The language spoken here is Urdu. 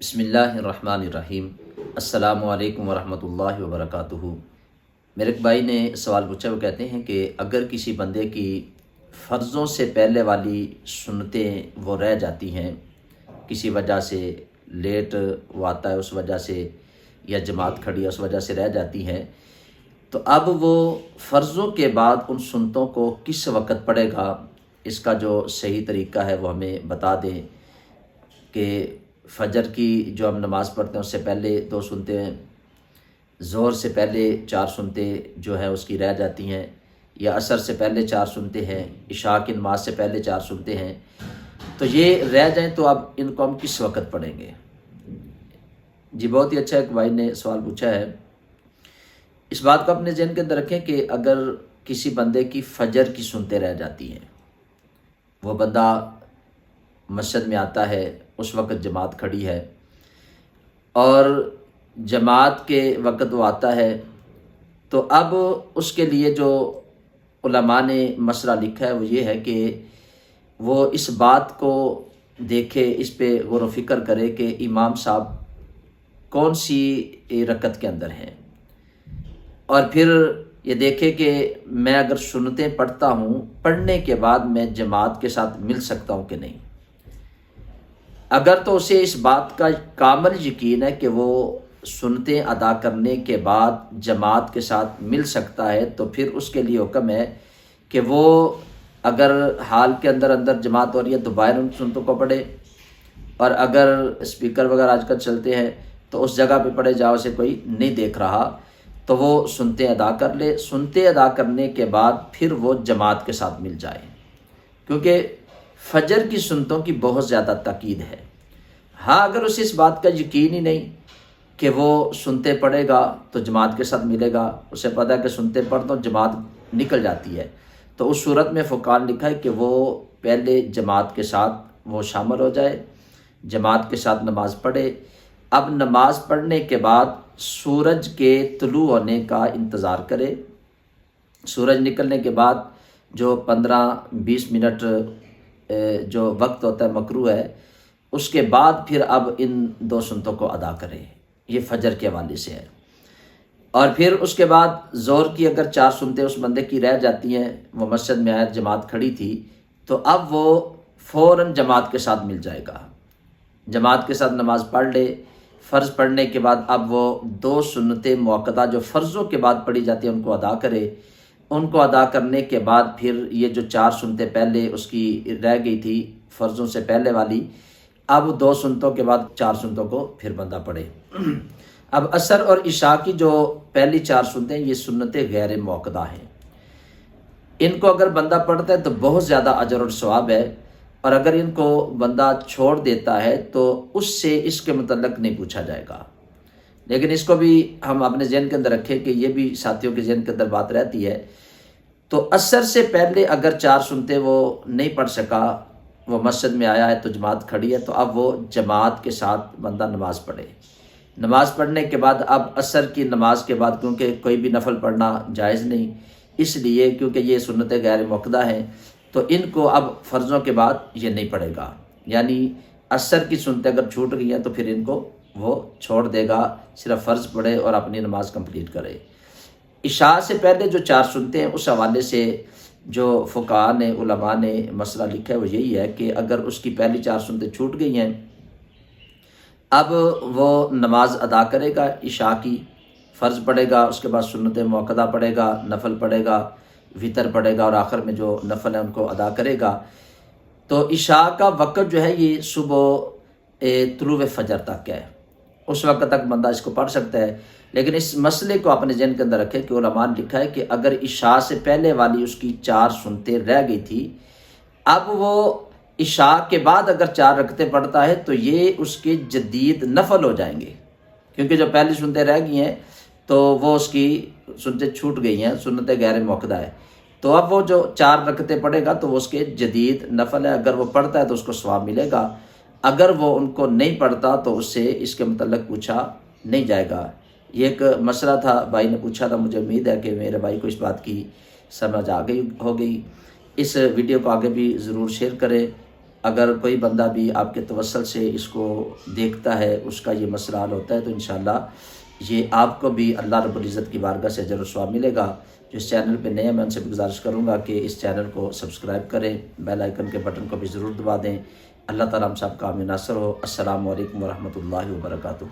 بسم اللہ الرحمن الرحیم۔ السلام علیکم ورحمۃ اللہ وبرکاتہ۔ میرے ایک بھائی نے سوال پوچھا، وہ کہتے ہیں کہ اگر کسی بندے کی فرضوں سے پہلے والی سنتیں وہ رہ جاتی ہیں، کسی وجہ سے لیٹ وہ آتا ہے اس وجہ سے، یا جماعت کھڑی ہے اس وجہ سے رہ جاتی ہیں، تو اب وہ فرضوں کے بعد ان سنتوں کو کس وقت پڑھے گا؟ اس کا جو صحیح طریقہ ہے وہ ہمیں بتا دیں کہ فجر کی جو ہم نماز پڑھتے ہیں اس سے پہلے 2 سنتیں، ظہر سے پہلے 4 سنتیں جو ہیں اس کی رہ جاتی ہیں، یا عصر سے پہلے 4 سنتیں ہیں، عشاء کی نماز سے پہلے 4 سنتیں ہیں، تو یہ رہ جائیں تو اب ان کو ہم کس وقت پڑھیں گے؟ جی بہت ہی اچھا ایک بھائی نے سوال پوچھا ہے۔ اس بات کو اپنے ذہن کے اندر رکھیں کہ اگر کسی بندے کی فجر کی سنتیں رہ جاتی ہیں، وہ بندہ مسجد میں آتا ہے، اس وقت جماعت کھڑی ہے، اور جماعت کے وقت وہ آتا ہے، تو اب اس کے لیے جو علماء نے مسئلہ لکھا ہے وہ یہ ہے کہ وہ اس بات کو دیکھے، اس پہ غور و فکر کرے کہ امام صاحب کون سی رکعت کے اندر ہیں، اور پھر یہ دیکھے کہ میں اگر سنتیں پڑھتا ہوں، پڑھنے کے بعد میں جماعت کے ساتھ مل سکتا ہوں کہ نہیں۔ اگر تو اسے اس بات کا کامل یقین ہے کہ وہ سنتیں ادا کرنے کے بعد جماعت کے ساتھ مل سکتا ہے، تو پھر اس کے لیے حکم ہے کہ وہ اگر حال کے اندر جماعت ہو رہی ہے تو باہر ان سنتوں کو پڑھے، اور اگر اسپیکر وغیرہ آج کل چلتے ہیں تو اس جگہ پہ پڑھے جہاں اسے کوئی نہیں دیکھ رہا، تو وہ سنتیں ادا کر لے۔ سنتیں ادا کرنے کے بعد پھر وہ جماعت کے ساتھ مل جائے، کیونکہ فجر کی سنتوں کی بہت زیادہ تاکید ہے۔ ہاں اگر اسے اس بات کا یقین ہی نہیں کہ وہ سنتے پڑھے گا تو جماعت کے ساتھ ملے گا، اسے پتہ ہے کہ سنتے پڑھتا ہوں جماعت نکل جاتی ہے، تو اس صورت میں فقہاء نے لکھا ہے کہ وہ پہلے جماعت کے ساتھ وہ شامل ہو جائے، جماعت کے ساتھ نماز پڑھے۔ اب نماز پڑھنے کے بعد سورج کے طلوع ہونے کا انتظار کرے۔ سورج نکلنے کے بعد جو 15-20 منٹ جو وقت ہوتا ہے مکروہ ہے، اس کے بعد پھر اب ان 2 سنتوں کو ادا کرے۔ یہ فجر کے حوالے سے ہے۔ اور پھر اس کے بعد ظہر کی اگر 4 سنتیں اس بندے کی رہ جاتی ہیں، وہ مسجد میں آیا، جماعت کھڑی تھی، تو اب وہ فوراً جماعت کے ساتھ مل جائے گا، جماعت کے ساتھ نماز پڑھ لے۔ فرض پڑھنے کے بعد اب وہ 2 سنتیں مؤکدہ جو فرضوں کے بعد پڑھی جاتی ہیں ان کو ادا کرے۔ ان کو ادا کرنے کے بعد پھر یہ جو 4 سنتیں پہلے اس کی رہ گئی تھی فرضوں سے پہلے والی، اب 2 سنتوں کے بعد 4 سنتوں کو پھر بندہ پڑھے۔ اب عصر اور عشاء کی جو پہلی 4 سنتیں، یہ سنتیں غیر مؤکدہ ہیں، ان کو اگر بندہ پڑھتا ہے تو بہت زیادہ اجر اور ثواب ہے، اور اگر ان کو بندہ چھوڑ دیتا ہے تو اس سے اس کے متعلق نہیں پوچھا جائے گا۔ لیکن اس کو بھی ہم اپنے ذہن کے اندر رکھیں کہ یہ بھی ساتھیوں کے ذہن کے اندر بات رہتی ہے، تو عصر سے پہلے اگر 4 سنتیں وہ نہیں پڑھ سکا، وہ مسجد میں آیا ہے تو جماعت کھڑی ہے، تو اب وہ جماعت کے ساتھ بندہ نماز پڑھے۔ نماز پڑھنے کے بعد اب عصر کی نماز کے بعد، کیونکہ کوئی بھی نفل پڑھنا جائز نہیں، اس لیے کیونکہ یہ سنتیں غیر مؤکدہ ہیں، تو ان کو اب فرضوں کے بعد یہ نہیں پڑھے گا۔ یعنی عصر کی سنتیں اگر چھوٹ گئی ہیں تو پھر ان کو وہ چھوڑ دے گا، صرف فرض پڑھے اور اپنی نماز کمپلیٹ کرے۔ عشاء سے پہلے جو 4 سنتیں ہیں، اس حوالے سے جو فقہاء نے، علماء نے مسئلہ لکھا ہے وہ یہی ہے کہ اگر اس کی پہلی 4 سنتیں چھوٹ گئی ہیں، اب وہ نماز ادا کرے گا، عشاء کی فرض پڑھے گا، اس کے بعد سنت مؤکدہ پڑھے گا، نفل پڑھے گا، وطر پڑھے گا، اور آخر میں جو نفل ہے ان کو ادا کرے گا۔ تو عشاء کا وقت جو ہے یہ صبح طلوع فجر تک ہے، اس وقت تک بندہ اس کو پڑھ سکتا ہے۔ لیکن اس مسئلے کو اپنے ذہن کے اندر رکھے کہ علماء نے لکھا ہے کہ اگر عشاء سے پہلے والی اس کی 4 سنتیں رہ گئی تھی، اب وہ عشاء کے بعد اگر 4 رکعتیں پڑھتا ہے تو یہ اس کے جدید نفل ہو جائیں گے، کیونکہ جو پہلی سنتیں رہ گئی ہیں تو وہ اس کی سنتیں چھوٹ گئی ہیں، سنتیں غیر مؤکدہ ہے، تو اب وہ جو 4 رکعتیں پڑھے گا تو وہ اس کے جدید نفل ہے۔ اگر وہ پڑھتا ہے تو اس کو ثواب ملے گا، اگر وہ ان کو نہیں پڑھتا تو اس سے اس کے متعلق پوچھا نہیں جائے گا۔ یہ ایک مسئلہ تھا، بھائی نے پوچھا تھا، مجھے امید ہے کہ میرے بھائی کو اس بات کی سمجھ آ گئی ہوگی۔ اس ویڈیو کو آگے بھی ضرور شیئر کریں۔ اگر کوئی بندہ بھی آپ کے توسل سے اس کو دیکھتا ہے، اس کا یہ مسئلہ حل ہوتا ہے، تو انشاءاللہ یہ آپ کو بھی اللہ رب العزت کی بارگاہ سے اجر و ثواب ملے گا۔ جو اس چینل پہ نئے ہیں، میں ان سے بھی گزارش کروں گا کہ اس چینل کو سبسکرائب کریں، بیل آئیکن کے بٹن کو بھی ضرور دبا دیں۔ اللہ تعالیٰ ہم سب کا حامی ناصر ہو۔ السلام علیکم ورحمۃ اللہ وبرکاتہ۔